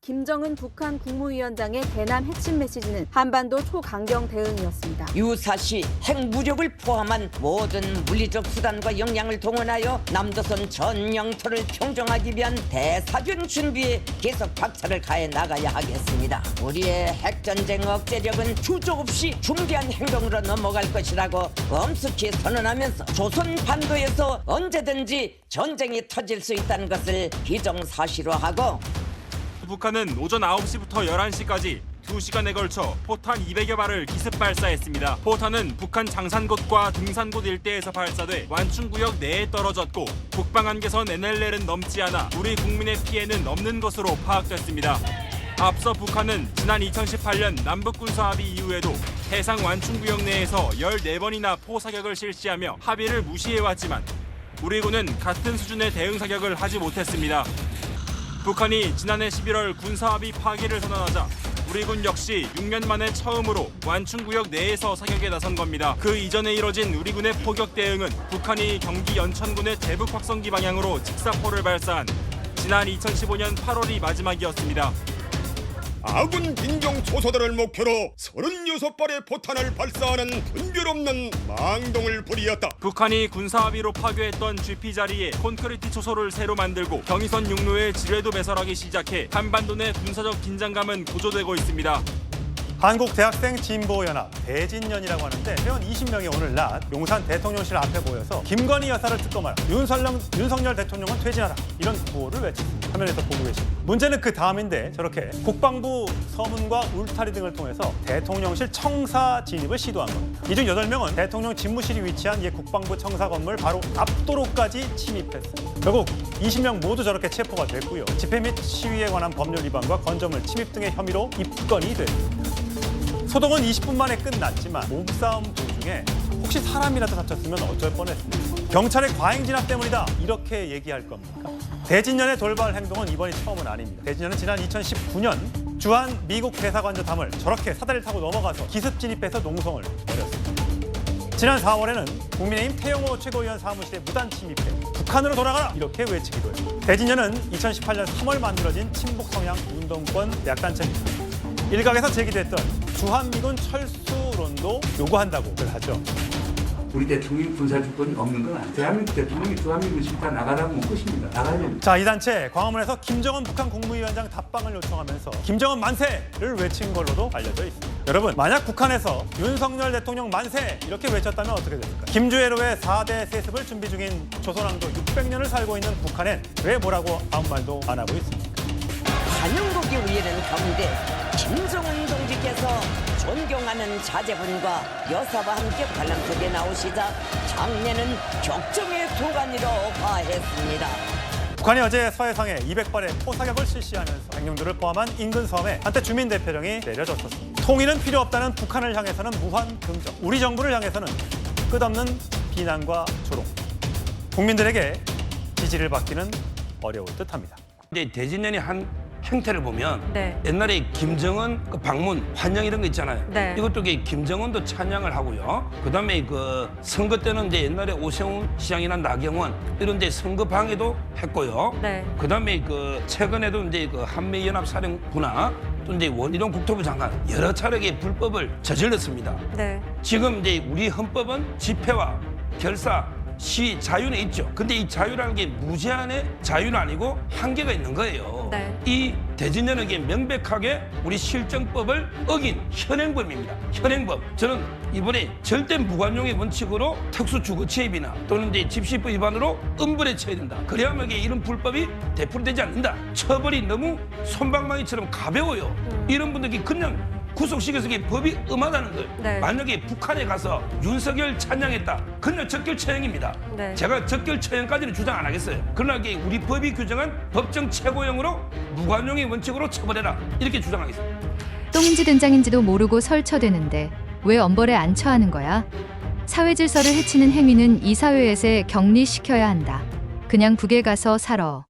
김정은 북한 국무위원장의 대남 핵심 메시지는 한반도 초강경 대응이었습니다. 유사시 핵무력을 포함한 모든 물리적 수단과 역량을 동원하여 남조선 전 영토를 평정하기 위한 대사전 준비에 계속 박차를 가해 나가야 하겠습니다. 우리의 핵전쟁 억제력은 주저 없이 중대한 행동으로 넘어갈 것이라고 엄숙히 선언하면서 조선 반도에서 언제든지 전쟁이 터질 수 있다는 것을 기정사실화하고, 북한은 오전 9시부터 11시까지 2시간에 걸쳐 포탄 200여 발을 기습 발사했습니다. 포탄은 북한 장산곶과 등산곶 일대에서 발사돼 완충구역 내에 떨어졌고 북방한계선 NLL은 넘지 않아 우리 국민의 피해는 없는 것으로 파악됐습니다. 앞서 북한은 지난 2018년 남북군사합의 이후에도 해상 완충구역 내에서 14번이나 포사격을 실시하며 합의를 무시해왔지만 우리 군은 같은 수준의 대응 사격을 하지 못했습니다. 북한이 지난해 11월 군사합의 파기를 선언하자 우리 군 역시 6년 만에 처음으로 완충구역 내에서 사격에 나선 겁니다. 그 이전에 이뤄진 우리 군의 포격 대응은 북한이 경기 연천군의 대북 확성기 방향으로 직사포를 발사한 지난 2015년 8월이 마지막이었습니다. 아군 빈정 초소들을 목표로 36발의 포탄을 발사하는 분별 없는 망동을 벌이었다. 북한이 군사합의로 파괴했던 GP 자리에 콘크리트 초소를 새로 만들고 경의선 육로에 지뢰도 배설하기 시작해 한반도 내 군사적 긴장감은 고조되고 있습니다. 한국대학생 진보연합 대진연이라고 하는데 회원 20명이 오늘 낮 용산 대통령실 앞에 모여서 김건희 여사를 특검하라, 윤석열 대통령은 퇴진하라, 이런 구호를 외쳤습니다. 화면에서 보고 계십니다. 문제는 그 다음인데 저렇게 국방부 서문과 울타리 등을 통해서 대통령실 청사 진입을 시도한 겁니다. 이 중 8명은 대통령 집무실이 위치한 옛 국방부 청사 건물 바로 앞도로까지 침입했습니다. 결국 20명 모두 저렇게 체포가 됐고요. 집회 및 시위에 관한 법률 위반과 건조물 침입 등의 혐의로 입건이 됐습니다. 소동은 20분 만에 끝났지만 몸싸움 도중에 혹시 사람이라도 다쳤으면 어쩔 뻔했습니다. 경찰의 과잉 진압 때문이다, 이렇게 얘기할 겁니까? 대진연의 돌발 행동은 이번이 처음은 아닙니다. 대진연은 지난 2019년 주한 미국 대사관저 담을 저렇게 사다리를 타고 넘어가서 기습 진입해서 농성을 벌였습니다. 지난 4월에는 국민의힘 태영호 최고위원 사무실에 무단 침입해 북한으로 돌아가라, 이렇게 외치기도 했습니다. 대진연은 2018년 3월 만들어진 친북 성향 운동권 대학단체입니다. 일각에서 제기됐던 주한미군 철수론도 요구한다고 하죠. 우리 대통령이 군사주권이 없는 건 아니에요. 대한민국 대통령이 주한미군 싫다 나가라고 온 것입니다. 나가야 됩니다. 자, 이 단체 광화문에서 김정은 북한 국무위원장 답방을 요청하면서 김정은 만세를 외친 걸로도 알려져 있습니다. 여러분, 만약 북한에서 윤석열 대통령 만세 이렇게 외쳤다면 어떻게 됩니까? 김주애로의 4대 세습을 준비 중인 조선왕조 600년을 살고 있는 북한엔 왜 뭐라고 아무 말도 안 하고 있습니까? 환영곡이 울리는 가운데 김정은 동지께서 존경하는 자제분과 여사와 함께 관람석에 나오시자 장례는 격정의 도가니로 화했습니다. 북한이 어제 서해상에 200발의 포사격을 실시하면서 백령도를 포함한 인근 섬에 한때 주민 대표령이 내려졌었습니다. 통일은 필요 없다는 북한을 향해서는 무한 긍정, 우리 정부를 향해서는 끝없는 비난과 조롱. 국민들에게 지지를 받기는 어려울 듯합니다. 이제 대진년이 한 행태를 보면 네. 옛날에 김정은 그 방문 환영 이런 거 있잖아요. 네. 이것도 김정은도 찬양을 하고요. 그다음에 그 선거 때는 이제 옛날에 오세훈 시장이나 나경원 이런 데 선거 방해도 했고요. 네. 그다음에 그 최근에도 이제 그 한미연합 사령부나 또 이제 원희룡 국토부 장관 여러 차례 불법을 저질렀습니다. 네. 지금 이제 우리 헌법은 집회와 결사 시 자유는 있죠. 근데 이 자유라는 게 무제한의 자유는 아니고 한계가 있는 거예요. 네. 이 대진연에게 명백하게 우리 실정법을 어긴 현행범입니다. 현행범. 저는 이번에 절대 무관용의 원칙으로 특수주거취입이나 또는 이제 집시법 위반으로 엄벌에 처해야 된다. 그래야만 이런 불법이 되풀이되지 않는다. 처벌이 너무 솜방망이처럼 가벼워요. 이런 분들이 그냥 구속시켜서 법이 엄하다는 걸. 네. 만약에 북한에 가서 윤석열 찬양했다. 그냥 적결처형입니다. 네. 제가 적결처형까지는 주장 안 하겠어요. 그러나 이게 우리 법이 규정한 법정 최고형으로 무관용의 원칙으로 처벌해라. 이렇게 주장하겠습니다. 똥인지 된장인지도 모르고 설쳐대는데 왜 엄벌에 안 처하는 거야? 사회 질서를 해치는 행위는 이 사회에서 격리시켜야 한다. 그냥 북에 가서 살아.